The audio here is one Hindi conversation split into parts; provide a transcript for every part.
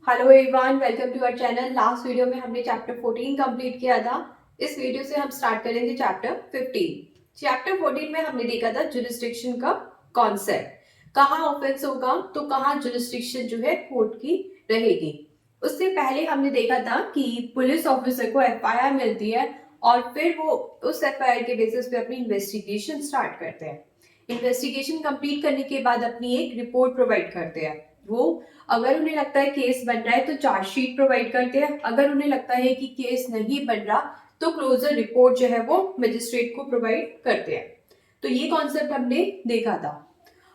Hello everyone, welcome to our channel. Last video में हमने चैप्टर 14 कंप्लीट किया था। इस वीडियो से हम स्टार्ट करेंगे चैप्टर 15। चैप्टर 14 में हमने देखा था जुरिस्डिक्शन का कॉन्सेप्ट, कहाँ ऑफेंस होगा तो कहाँ जुरिस्डिक्शन जो है कोर्ट की रहेगी। उससे पहले हमने देखा था कि पुलिस ऑफिसर को एफआईआर मिलती है और फिर वो उस एफआईआर के बेसिस पे अपनी इन्वेस्टिगेशन स्टार्ट करते हैं। इन्वेस्टिगेशन कंप्लीट करने के बाद अपनी एक रिपोर्ट प्रोवाइड करते हैं। वो अगर उन्हें लगता है केस बन रहा है तो चार्जशीट प्रोवाइड करते हैं, अगर उन्हें लगता है कि केस नहीं बन रहा तो क्लोजर रिपोर्ट जो है वो मजिस्ट्रेट को प्रोवाइड करते हैं। तो ये कॉन्सेप्ट हमने देखा था।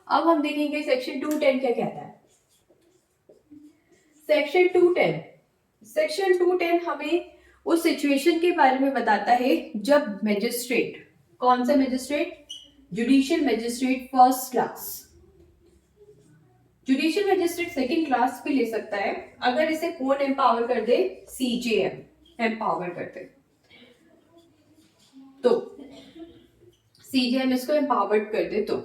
अब हम देखेंगे सेक्शन 210 क्या कहता है। सेक्शन 210 हमें उस सिचुएशन के बारे में बताता है जब मजिस्ट्रेट, कौन सा magistrate, judicial magistrate first class, judicial magistrate second class भी ले सकता है अगर इसे कौन एम्पावर कर दे, सीजेएम एम्पावर कर दे। तो सीजेएम इसको एम्पावर्ड कर दे तो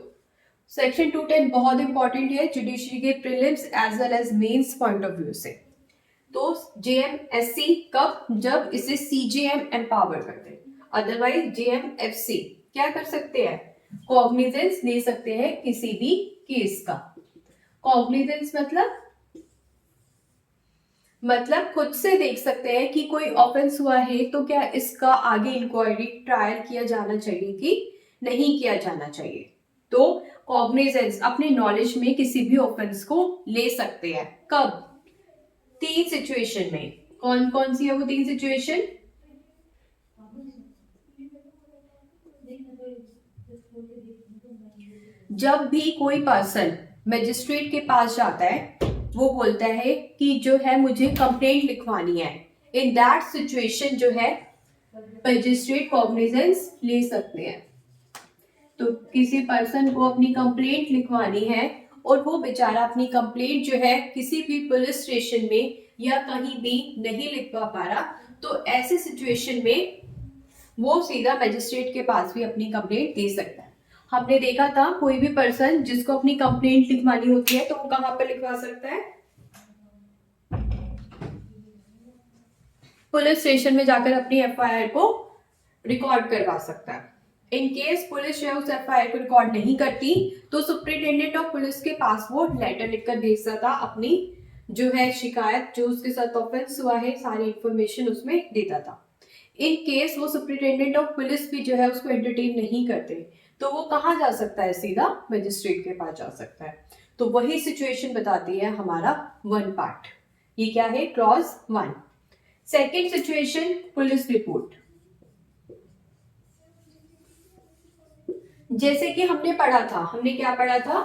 सेक्शन 210 बहुत इंपॉर्टेंट है जुडिशरी के prelims as well as mains point of view से। तो जेएमएससी कब, जब इसे सीजेएम एम्पावर कर दे। अदरवाइज जेएमएफसी क्या कर सकते हैं, कॉग्निजेंस ले सकते हैं किसी भी केस का। कॉग्निजेंस मतलब खुद से देख सकते हैं कि कोई ऑफेंस हुआ है तो क्या इसका आगे इंक्वायरी ट्रायल किया जाना चाहिए कि नहीं किया जाना चाहिए। तो कॉग्निजेंस अपने नॉलेज में किसी भी ऑफेंस को ले सकते हैं। कब, तीन सिचुएशन में। कौन कौन सी है वो तीन सिचुएशन, जब भी कोई पर्सन मजिस्ट्रेट के पास जाता है वो बोलता है कि जो है मुझे कंप्लेंट लिखवानी है, इन दैट सिचुएशन जो है मजिस्ट्रेट कॉग्निजेंस ले सकते हैं। तो किसी पर्सन को अपनी कंप्लेंट लिखवानी है और वो बेचारा अपनी कंप्लेंट जो है किसी भी पुलिस स्टेशन में या कहीं भी नहीं लिखवा पा रहा, तो ऐसे सिचुएशन में वो सीधा मजिस्ट्रेट के पास भी अपनी कंप्लेंट दे सकता है। हमने देखा था कोई भी पर्सन जिसको अपनी कंप्लेंट लिखवानी होती है तो वो कहाँ पर लिखवा सकता है, पुलिस स्टेशन में जाकर अपनी एफआईआर को रिकॉर्ड करवा सकता है। इन केस पुलिस जो है उस एफआईआर को रिकॉर्ड नहीं करती तो सुप्रिंटेंडेंट ऑफ पुलिस के पास वो लेटर लिखकर भेजता था, अपनी जो है शिकायत, जो उसके साथ ऑफेंस हुआ है सारी इंफॉर्मेशन उसमें देता था। इन केस वो सुप्रिंटेंडेंट ऑफ पुलिस भी जो है उसको एंटरटेन नहीं करते तो वो कहाँ जा सकता है, सीधा मजिस्ट्रेट के पास जा सकता है। तो वही सिचुएशन बताती है हमारा वन पार्ट। ये क्या है, clause 1। Second situation, police report. जैसे कि हमने पढ़ा था, हमने क्या पढ़ा था,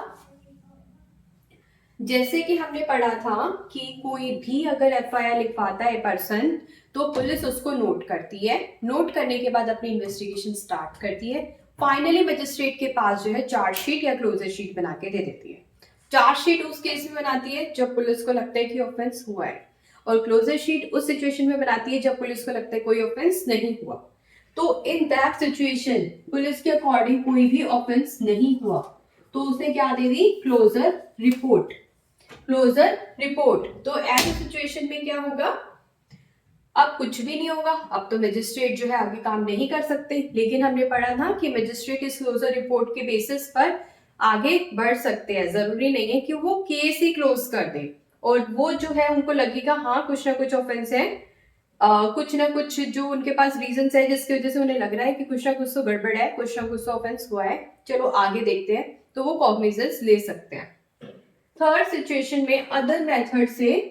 जैसे कि हमने पढ़ा था कि कोई भी अगर एफआईआर लिखवाता है पर्सन तो पुलिस उसको नोट करती है, नोट करने के बाद अपनी इन्वेस्टिगेशन स्टार्ट करती है, फाइनली मजिस्ट्रेट के पास जो है चार्जशीट या क्लोजर शीट बना के दे देती है। चार्जशीट उस केस में बनाती है जब पुलिस को लगता है कि ऑफेंस हुआ है, और क्लोजर शीट उस सिचुएशन में बनाती है जब पुलिस को लगता है कोई ऑफेंस नहीं हुआ। तो इन दैट सिचुएशन पुलिस के अकॉर्डिंग कोई भी ऑफेंस नहीं हुआ तो उसने क्या दे दी, क्लोजर रिपोर्ट। Closure report. तो ऐसी सिचुएशन में क्या होगा, अब कुछ भी नहीं होगा, अब तो मजिस्ट्रेट जो है आगे काम नहीं कर सकते, लेकिन हमने पढ़ा था कि मजिस्ट्रेट इस क्लोजर रिपोर्ट के बेसिस पर आगे बढ़ सकते हैं। जरूरी नहीं है कि वो केस ही क्लोज कर दे, और वो जो है उनको लगेगा हाँ कुछ ना कुछ ऑफेंस है, कुछ ना कुछ जो उनके पास रीजन है जिसकी वजह से उन्हें लग रहा है कि कुछ ना कुछ तो गड़बड़ है, कुछ ना कुछ तो ऑफेंस हुआ है, चलो आगे देखते हैं, तो वो कॉग्निजेंस ले सकते हैं। थर्ड सिचुएशन में अदर मेथड से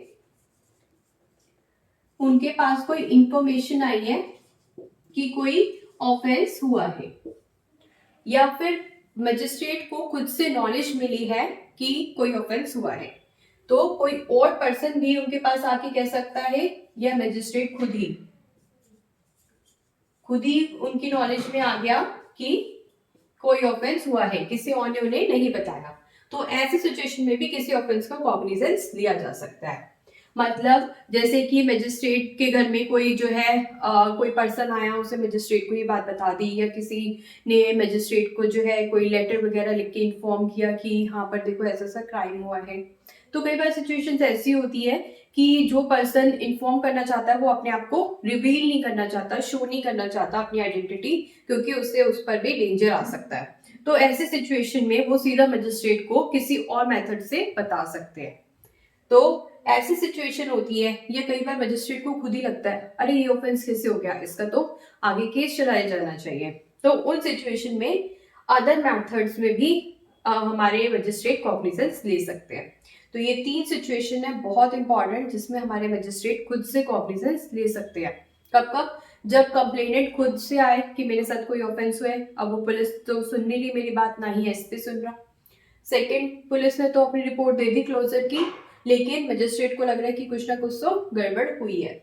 उनके पास कोई इंफॉर्मेशन आई है कि कोई ऑफेंस हुआ है, या फिर मजिस्ट्रेट को खुद से नॉलेज मिली है कि कोई ऑफेंस हुआ है, तो कोई और पर्सन भी उनके पास आके कह सकता है या मजिस्ट्रेट खुद ही उनकी नॉलेज में आ गया कि कोई ऑफेंस हुआ है, किसी और ने उन्हें नहीं बताया। तो ऐसी सिचुएशन में भी किसी ऑफेंस का कॉग्निजेंस लिया जा सकता है। मतलब जैसे कि मजिस्ट्रेट के घर में कोई जो है कोई पर्सन आया, उसे मजिस्ट्रेट को ये बात बता दी, या किसी ने मजिस्ट्रेट को जो है कोई लेटर वगैरह लिख के इन्फॉर्म किया कि हाँ पर देखो ऐसा ऐसा क्राइम हुआ है। तो कई बार सिचुएशंस ऐसी होती है कि जो पर्सन इन्फॉर्म करना चाहता है वो अपने आप को रिवील नहीं करना चाहता, शो नहीं करना चाहता अपनी आइडेंटिटी, क्योंकि उससे उस पर भी डेंजर आ सकता है। तो ऐसे सिचुएशन में वो सीधा मजिस्ट्रेट को किसी और मेथड से बता सकते हैं। तो ऐसी सिचुएशन होती है, या कई बार मजिस्ट्रेट को खुद ही लगता है अरे ये ऑफेंस कैसे हो गया, इसका तो आगे केस चलाया जाना चाहिए। तो उन सिचुएशन में अदर मेथड्स में भी हमारे मजिस्ट्रेट कॉग्निजेंस ले सकते हैं। तो ये 3 सिचुएशन है बहुत इंपॉर्टेंट, जिसमें हमारे मजिस्ट्रेट खुद से कॉग्निजेंस ले सकते हैं। कब कब? जब कंप्लेनेंट खुद से आए कि मेरे साथ कोई ऑफेंस हुआ है, अब वो पुलिस तो सुन नहीं ली मेरी बात, ना ही एसपी सुन रहा। सेकंड, पुलिस ने तो अपनी रिपोर्ट दे दी क्लोजर की, लेकिन मजिस्ट्रेट को लग रहा है कि कुछ ना कुछ तो गड़बड़ हुई है।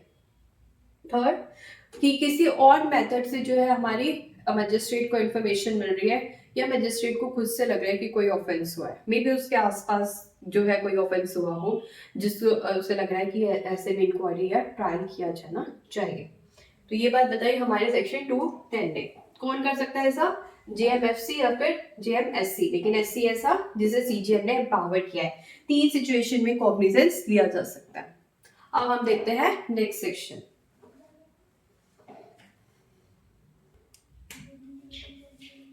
थर्ड, कि किसी और मेथड से जो है हमारी मजिस्ट्रेट को इन्फॉर्मेशन मिल रही है, या मजिस्ट्रेट को खुद से लग रहा है कि कोई ऑफेंस हुआ है, मे बी उसके आसपास जो है कोई ऑफेंस हुआ हो, जिसको उसे लग रहा है कि ऐसे भी इंक्वायरी या ट्रायल किया जाना चाहिए। तो ये बात बताई हमारे सेक्शन 210 ने। कौन कर सकता है ऐसा? जेएमएफसी या फिर जेएमएससी, लेकिन एससी ऐसा जिसे सीजीएम ने एम्पावर किया है। 3 सिचुएशन में कॉग्निजेंस लिया जा सकता है। अब हम देखते हैं नेक्स्ट सेक्शन।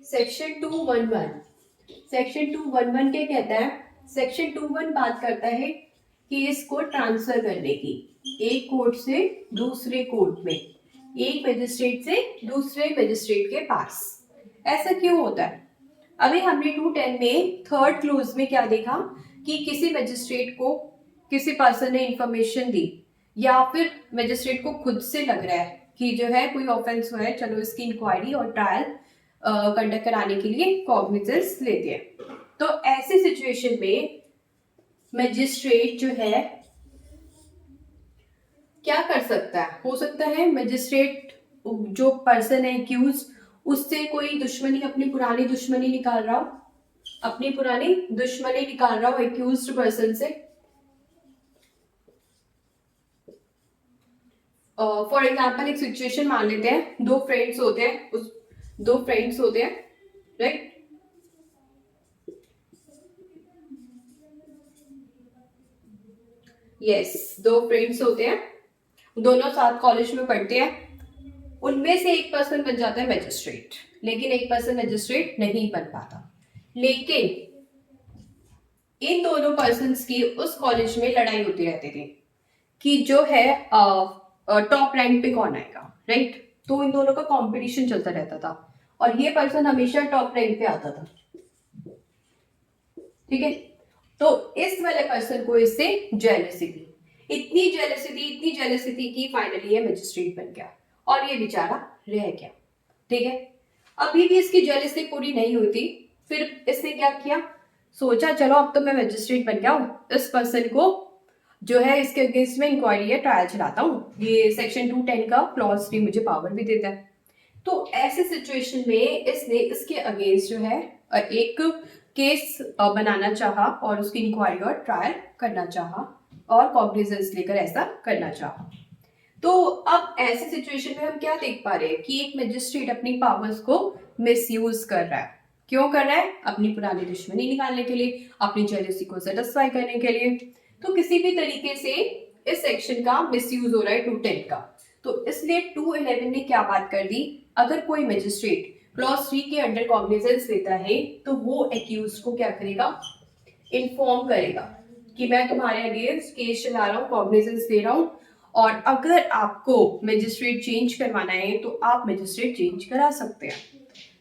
सेक्शन 211। सेक्शन 211 क्या कहता है? सेक्शन 21 बात करता है केस को ट्रांसफर करने की, एक कोर्ट से दूसरे कोर्ट में, एक मजिस्ट्रेट से दूसरे मजिस्ट्रेट के पास। ऐसा क्यों होता है? अभी हमने 210 में थर्ड क्लोज में क्या देखा कि किसी मजिस्ट्रेट को किसी पर्सन ने इंफॉर्मेशन दी, या फिर मजिस्ट्रेट को खुद से लग रहा है कि जो है कोई ऑफेंस हुआ है, चलो इसकी इंक्वायरी और ट्रायल कंडक्ट कराने के लिए कॉग्निजेंस लेते हैं। तो ऐसी सिचुएशन में मजिस्ट्रेट जो है क्या कर सकता है? हो सकता है मजिस्ट्रेट जो पर्सन है एक्यूज, उससे कोई दुश्मनी, अपनी पुरानी दुश्मनी निकाल रहा हो, अपनी पुरानी दुश्मनी निकाल रहा हो एक्यूज्ड पर्सन से। फॉर एग्जाम्पल एक सिचुएशन मान लेते हैं, दो फ्रेंड्स होते हैं, राइट? यस, दो फ्रेंड्स होते हैं, दोनों साथ कॉलेज में पढ़ते हैं। उनमें से एक पर्सन बन जाता है मैजिस्ट्रेट, लेकिन एक पर्सन मैजिस्ट्रेट नहीं बन पाता। लेकिन इन दोनों पर्सन्स की उस कॉलेज में लड़ाई होती रहती थी कि जो है टॉप रैंक पे कौन आएगा, राइट? तो इन दोनों का कंपटीशन चलता रहता था, और ये पर्सन हमेशा टॉप रैंक पे आता था, ठीक है? तो इस वाले पर्सन को इससे जेलसी थी, इतनी जेलसी थी कि फाइनली ये मैजिस्ट्रेट बन गया, और ये बेचारा रह गया, ठीक है? अभी भी इसकी जेलसी पूरी नहीं हुई थी, फिर इसने क्या किया? सोचा चलो अब तो मैं मैजिस्ट्रेट बन गया हूँ, इस पर्सन को जो है इसके अगेंस्ट में इंक्वायरी या ट्रायल चलाता हूँ, ये सेक्शन 210 का क्लॉज 3 मुझे पावर भी देता है। तो ऐसे सिचुएशन में इसने इसके अगेंस्ट जो है एक केस बनाना चाहा, और उसकी इंक्वायरी और ट्रायल करना चाहा, और कॉग्निजेंस लेकर ऐसा करना चाहा। तो अब ऐसे सिचुएशन में हम क्या देख पा रहे हैं कि एक मजिस्ट्रेट अपनी पावर्स को मिसयूज कर रहा है। क्यों कर रहा है? अपनी पुरानी दुश्मनी निकालने के लिए, अपनी जेलसी को सेटिस्फाई करने के लिए। तो किसी भी तरीके से इस सेक्शन का मिसयूज हो रहा है 210 का। तो इसलिए 211 ने क्या बात कर दी, अगर कोई मजिस्ट्रेट क्लॉज 3 के अंडर कॉग्निजेंस लेता है तो वो एक्यूज को क्या करेगा? इन्फॉर्म करेगा कि मैं तुम्हारे अगेंस्ट केस चला रहा हूँ, कॉग्निजेंस दे रहा हूँ, और अगर आपको मजिस्ट्रेट चेंज करवाना है तो आप मजिस्ट्रेट चेंज करा सकते हैं।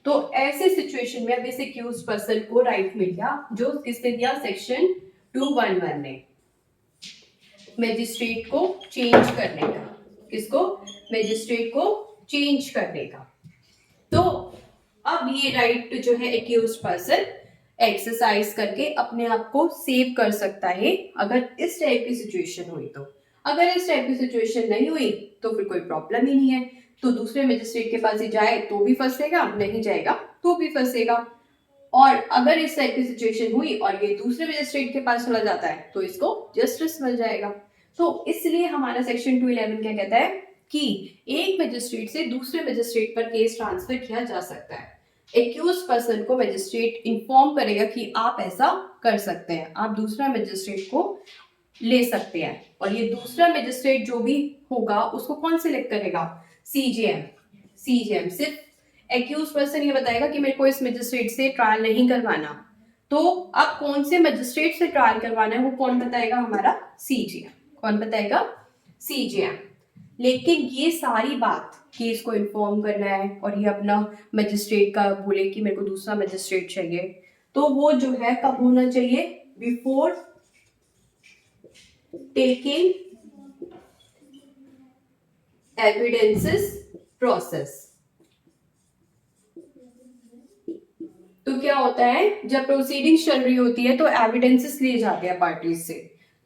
तो ऐसे सिचुएशन में अब इस एक्यूज पर्सन को राइट मिल गया, जो किसने दिया? सेक्शन 211 ने, मजिस्ट्रेट को चेंज करने का। किसको? मजिस्ट्रेट को चेंज करने का। तो अब ये राइट जो है एक्यूज पर्सन एक्सरसाइज करके अपने आप को सेव कर सकता है, अगर इस टाइप की सिचुएशन हुई तो। अगर इस टाइप की सिचुएशन नहीं हुई तो फिर कोई प्रॉब्लम ही नहीं है, तो दूसरे मजिस्ट्रेट के पास ही जाए तो भी फंसेगा, नहीं जाएगा तो भी फंसेगा। और अगर इस टाइप की सिचुएशन हुई और ये दूसरे मजिस्ट्रेट के पास चला जाता है तो इसको जस्टिस मिल जाएगा। तो इसलिए हमारा सेक्शन 211 क्या कहता है कि एक मजिस्ट्रेट से दूसरे मजिस्ट्रेट पर केस ट्रांसफर किया जा सकता है। एक्यूज पर्सन को मजिस्ट्रेट इन्फॉर्म करेगा कि आप ऐसा कर सकते हैं, आप दूसरा मजिस्ट्रेट को ले सकते हैं। और ये दूसरा मजिस्ट्रेट जो भी होगा उसको कौन सिलेक्ट करेगा? सीजेएम। सीजेएम सिर्फ एक्यूज पर्सन ये बताएगा कि मेरे को इस मजिस्ट्रेट से ट्रायल नहीं करवाना, तो अब कौन से मजिस्ट्रेट से ट्रायल करवाना है वो कौन बताएगा? हमारा सीजेएम। कौन बताएगा? सीजेएम। लेकिन ये सारी बात केस को इन्फॉर्म करना है और ये अपना मजिस्ट्रेट का बोले कि मेरे को दूसरा मजिस्ट्रेट चाहिए, तो वो जो है कब होना चाहिए? Before taking evidences process. तो क्या होता है, जब प्रोसीडिंग चल रही होती है तो एविडेंसेस लिए जाते हैं पार्टीज से,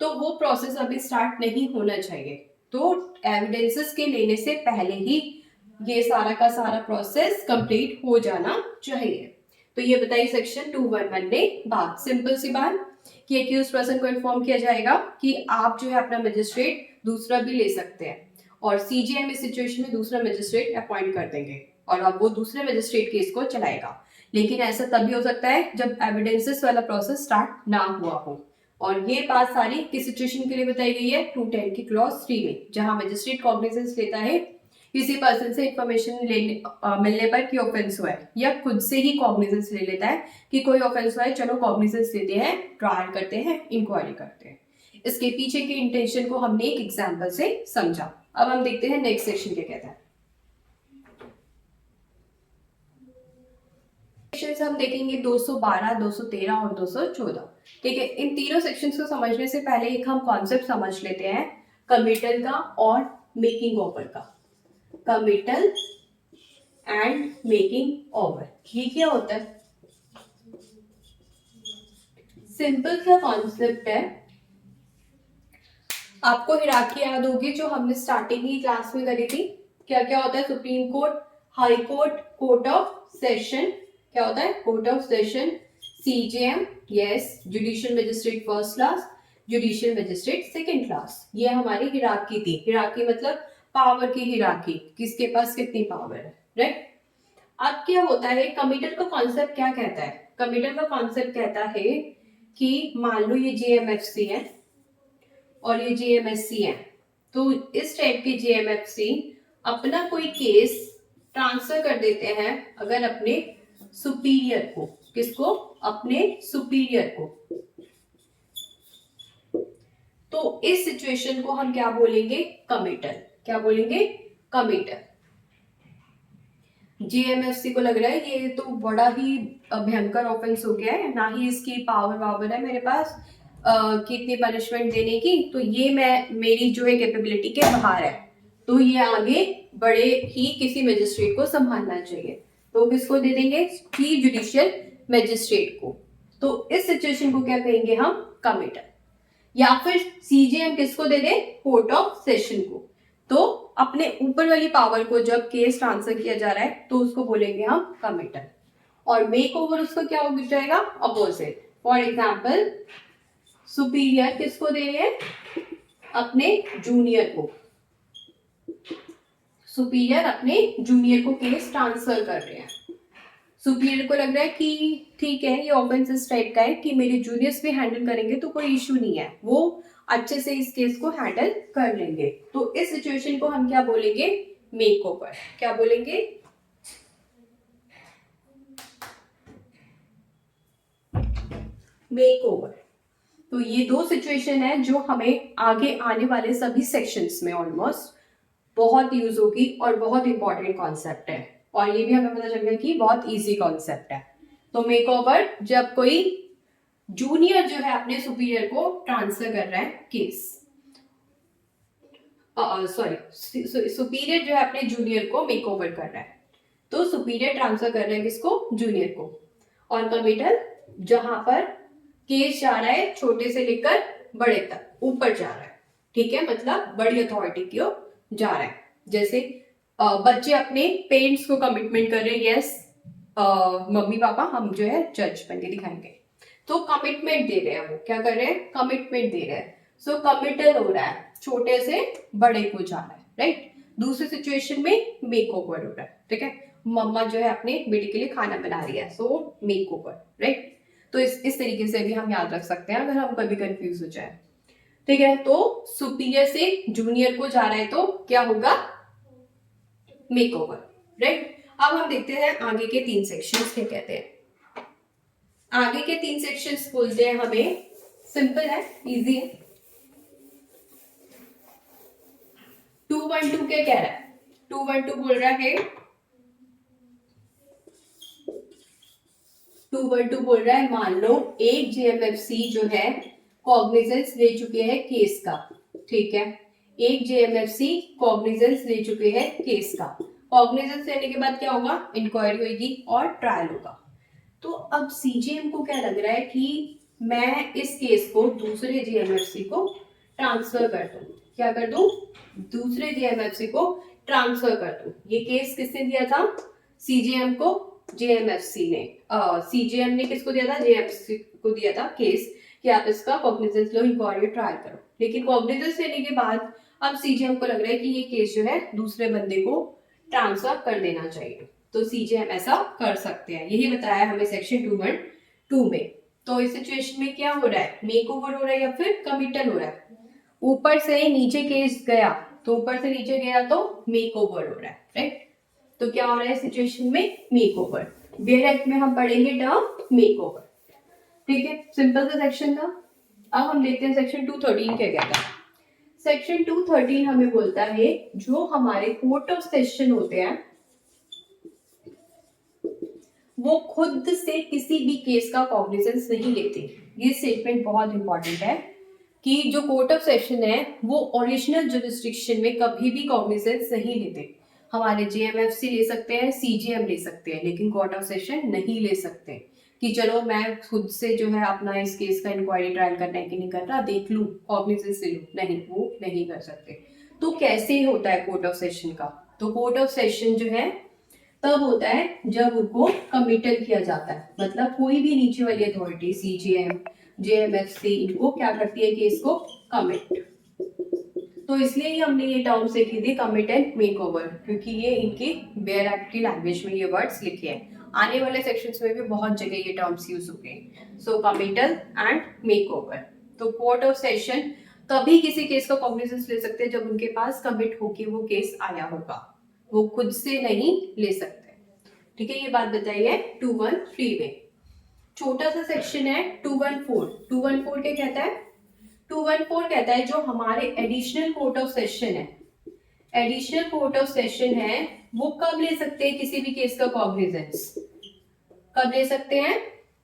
तो वो प्रोसेस अभी स्टार्ट नहीं होना चाहिए। तो एविडेंसेस के लेने से पहले ही ये सारा का सारा प्रोसेस कंप्लीट हो जाना चाहिए। तो ये बताइए सेक्शन 211 ने बात, सिंपल सी बात, कि एक्यूज पर्सन को इन्फॉर्म किया जाएगा कि आप जो है अपना मजिस्ट्रेट दूसरा भी ले सकते हैं, और सीजेएम इस सिचुएशन में दूसरा मजिस्ट्रेट अपॉइंट कर देंगे और अब वो दूसरे मजिस्ट्रेट केस को चलाएगा। लेकिन ऐसा तभी हो सकता है जब एविडेंसेस वाला प्रोसेस स्टार्ट ना हुआ हो। और ये बात सारी किस सिचुएशन के लिए बताई गई है? 210 की क्लॉज 3 में, जहां मजिस्ट्रेट कॉग्निजेंस लेता है किसी पर्सन से इंफॉर्मेशन मिलने पर कि ऑफेंस हुआ है, या खुद से ही कॉग्निजेंस ले लेता है कि कोई ऑफेंस हुआ है, चलो कॉग्निजेंस लेते हैं, ट्रायल करते हैं, इंक्वायरी करते हैं। इसके पीछे के इंटेंशन को हमने एक एग्जाम्पल से समझा। अब हम देखते हैं नेक्स्ट सेक्शन क्या कहता है। सेक्शंस हम देखेंगे 212, 213 और 214। ठीक है, इन तीनों सेक्शंस को समझने से पहले एक हम कॉन्सेप्ट समझ लेते हैं कमिटल का और मेकिंग ओवर का। कमिटल एंड मेकिंग ओवर, ये क्या होता है? सिंपल सा कॉन्सेप्ट है। आपको हिरार्की याद होगी जो हमने स्टार्टिंग ही क्लास में करी थी। क्या क्या होता है? Supreme court, high court, court of session. क्या होता है? Court of session, CJM, yes, judicial magistrate first class, judicial magistrate second class. ये हमारी हिरार्की थी। हिरार्की मतलब पावर की हिरार्की, किसके पास कितनी पावर है, राइट? अब क्या होता है, कमिटल का कॉन्सेप्ट क्या कहता है? कमिटल का कॉन्सेप्ट कहता है कि मान लो ये जेएमएफसी है और ये जेएमएससी है, तो इस टाइप के जेएमएफसी अपना कोई केस ट्रांसफर कर देते हैं अगर अपने सुपीरियर को। किसको? अपने सुपीरियर को। तो इस सिचुएशन को हम क्या बोलेंगे? कमिटल। क्या बोलेंगे? कमिटल। जेएमएफसी को लग रहा है ये तो बड़ा ही भयंकर ऑफेंस हो गया है, ना ही इसकी पावर वावर है मेरे पास कितनी पनिशमेंट देने की, तो ये मैं मेरी जो है कैपेबिलिटी के बाहर है, तो ये आगे बड़े ही किसी मजिस्ट्रेट को संभालना चाहिए। तो किसको दे देंगे? चीफ जुडिशियल मजिस्ट्रेट को। तो इस सिचुएशन को क्या कहेंगे हम? कमिटल। या फिर सीजेएम किसको दे दे? कोर्ट ऑफ सेशन को। तो अपने ऊपर वाली पावर को जब केस ट्रांसफर किया जा रहा है तो उसको बोलेंगे हम कमिटल। और मेक ओवर उसको क्या हो जाएगा? अपोजिट। फॉर एग्जाम्पल सुपीरियर किसको दे रहे हैं? अपने जूनियर को। सुपीरियर अपने जूनियर को केस ट्रांसफर कर रहे हैं। सुपीरियर को लग रहा है कि ठीक है ये ऑफेंस इस टाइप का है कि मेरे जूनियर्स भी हैंडल करेंगे तो कोई इशू नहीं है, वो अच्छे से इस केस को हैंडल कर लेंगे। तो इस सिचुएशन को हम क्या बोलेंगे? Make over. क्या बोलेंगे? Make over. तो ये दो सिचुएशन है जो हमें आगे आने वाले सभी सेक्शंस में ऑलमोस्ट बहुत यूज होगी और बहुत इंपॉर्टेंट कॉन्सेप्ट है, और ये भी हमें पता चल गया कि बहुत इजी कॉन्सेप्ट है। तो मेक ओवर जब कोई जूनियर जो है अपने सुपीरियर को ट्रांसफर कर रहा है केस, सॉरी सुपीरियर जो है अपने जूनियर को मेक ओवर कर रहा है, तो सुपीरियर ट्रांसफर कर रहा है किसको? जूनियर को। और कमिटल जहां पर केस जा रहा है छोटे से लेकर बड़े तक ऊपर जा रहा है, ठीक है, मतलब बड़ी अथॉरिटी की ओर जा रहा है। जैसे बच्चे अपने पेरेंट्स को कमिटमेंट कर रहे हैं, यस मम्मी पापा हम जो है जज बन के दिखाएंगे, तो कमिटमेंट दे रहे हैं। वो क्या कर रहे हैं? कमिटमेंट दे रहे हैं। सो कमिटल हो रहा है, छोटे से बड़े को जा रहा है, राइट? दूसरी सिचुएशन में मेक ओवर हो रहा है, ठीक है, मम्मा जो है अपने बेटे के लिए खाना बना रही है, सो मेक ओवर, राइट? तो इस तरीके से भी हम याद रख सकते हैं अगर हम कभी कंफ्यूज हो जाए। ठीक है, तो सुपीरियर से जूनियर को जा रहा है तो क्या होगा, मेक ओवर, राइट। अब हम देखते हैं आगे के 3 सेक्शंस क्या कहते हैं। आगे के 3 सेक्शंस बोलते हैं हमें, सिंपल है, इजी है। 212 क्या कह रहा है, 212 बोल रहा है, 212 बोल रहा है मान लो एक जेएमएफसी जो है कॉग्निजेंस ले चुके हैं केस का, ठीक है, एक जेएमएफसी कॉग्निजेंस ले चुके हैं केस का। कॉग्निजेंस लेने के बाद क्या होगा, इंक्वायरी होगी और ट्रायल होगा। तो अब सीजेएम को क्या लग रहा है कि मैं इस केस को दूसरे जेएमएफसी को ट्रांसफर कर दूं, क्या कर दूं, दूसरे जेएमएफसी को ट्रांसफर कर दूं। ये केस किसने दिया था, सीजेएम को, जेएमएफसी ने, सीजेएम ने किसको दिया था, जेएमएफसी को दिया था केस कि आप इसका कॉग्निजेंस लो, इंक्वायरी ट्रायल करो। लेकिन कॉग्निजेंस लेने के बाद अब सीजेएम को लग रहा है कि ये केस जो है दूसरे बंदे को ट्रांसफर कर देना चाहिए, तो सीजेएम ऐसा कर सकते हैं। यही बताया हमें सेक्शन 212 में। तो इस सिचुएशन में क्या हो रहा है, मेक ओवर हो रहा है या फिर कमिटल हो रहा है। ऊपर से नीचे केस गया, तो ऊपर से नीचे गया तो मेक ओवर हो रहा है, राइट। तो क्या हो रहा है सिचुएशन में, मेक ओवर। बेयर एक्ट में हम पढ़ेंगे टर्म मेक ओवर, ठीक है, सिंपल सा सेक्शन था। अब हम देखते हैं सेक्शन 213 क्या कहता है। सेक्शन 213 हमें बोलता है जो हमारे कोर्ट ऑफ सेशन होते हैं वो खुद से किसी भी केस का कॉग्निजेंस नहीं लेते। ये स्टेटमेंट बहुत इंपॉर्टेंट है कि जो कोर्ट ऑफ सेशन है वो ओरिजिनल जुरिस्डिक्शन में कभी भी कॉग्निजेंस नहीं लेते। हमारे जेएमएफसी ले सकते हैं, सीजेएम ले सकते हैं, लेकिन कोर्ट ऑफ सेशन नहीं ले सकते कि चलो मैं खुद से जो है अपना इस केस का इंक्वायरी ट्रायल करना है कि नहीं करना देख लूं, कॉग्निजेंस ले लूं, नहीं, वो नहीं कर सकते। तो कैसे होता है कोर्ट ऑफ सेशन का, तो कोर्ट ऑफ सेशन जो है तब होता है जब उनको कमिटल किया जाता है, मतलब कोई भी नीचे वाली अथॉरिटी, सीजेएम, जेएमएफसी, इनको क्या करती है, केस को कमिट। तो इसलिए ही हमने ये टर्म्स लिखी थी, कमिट एंड मेक ओवर, क्योंकि ये इनकी बेयर एक्ट की लैंग्वेज में ये वर्ड्स लिखे हैं। आने वाले सेक्शंस में भी बहुत जगह ये टर्म्स यूज होंगे। सो कमिटल एंड मेक ओवर। तो कोर्ट ऑफ सेशन तभी किसी केस का कॉग्निजेंस ले सकते हैं जब उनके पास कमिट होके वो केस आया होगा, वो खुद से नहीं ले सकते, ठीक है। ये बात बताइए 213 में। छोटा सा सेक्शन है 214। 214 क्या कहता है, 214 कहता है जो हमारे एडिशनल कोर्ट ऑफ सेशन है, एडिशनल कोर्ट ऑफ सेशन है वो कब ले सकते हैं किसी भी केस का कॉग्निजेंस, कब ले सकते हैं,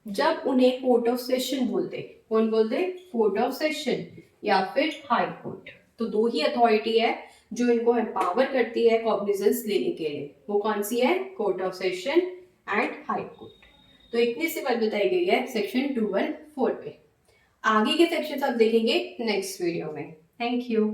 जब उन्हें कोर्ट ऑफ सेशन बोलते, कौन बोलते, कोर्ट ऑफ सेशन या फिर हाई कोर्ट। तो दो ही अथॉरिटी है जो इनको एम्पावर करती है कॉग्निजेंस लेने के लिए, वो कौन सी है, court of session and high court. तो इतनी सी बात बताई गई है सेक्शन 214 पे। आगे के सेक्शन आप देखेंगे नेक्स्ट वीडियो में। Thank you.